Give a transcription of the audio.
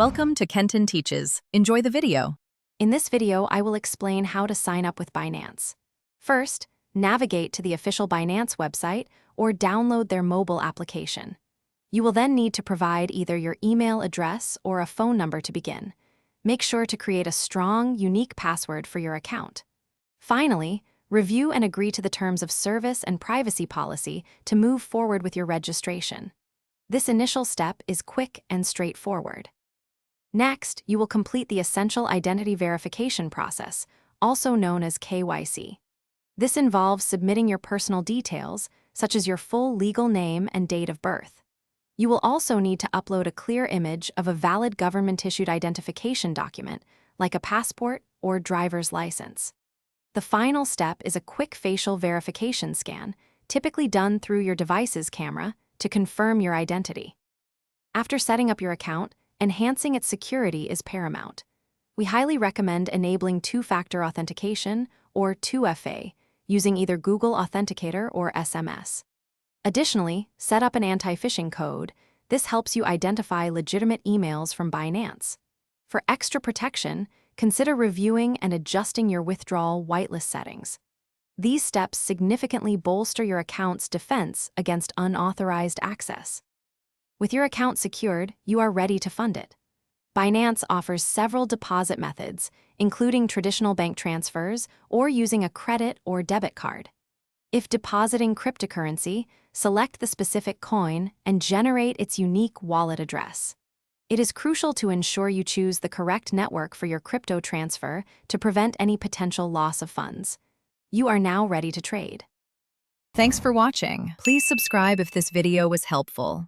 Welcome to Kenton Teaches. Enjoy the video. In this video, I will explain how to sign up with Binance. First, navigate to the official Binance website or download their mobile application. You will then need to provide either your email address or a phone number to begin. Make sure to create a strong, unique password for your account. Finally, review and agree to the terms of service and privacy policy to move forward with your registration. This initial step is quick and straightforward. Next, you will complete the essential identity verification process, also known as KYC. This involves submitting your personal details, such as your full legal name and date of birth. You will also need to upload a clear image of a valid government-issued identification document, like a passport or driver's license. The final step is a quick facial verification scan, typically done through your device's camera, to confirm your identity. After setting up your account, enhancing its security is paramount. We highly recommend enabling two-factor authentication, or 2FA, using either Google Authenticator or SMS. Additionally, set up an anti-phishing code. This helps you identify legitimate emails from Binance. For extra protection, consider reviewing and adjusting your withdrawal whitelist settings. These steps significantly bolster your account's defense against unauthorized access. With your account secured, you are ready to fund it. Binance offers several deposit methods, including traditional bank transfers or using a credit or debit card. If depositing cryptocurrency, select the specific coin and generate its unique wallet address. It is crucial to ensure you choose the correct network for your crypto transfer to prevent any potential loss of funds. You are now ready to trade. Thanks for watching. Please subscribe if this video was helpful.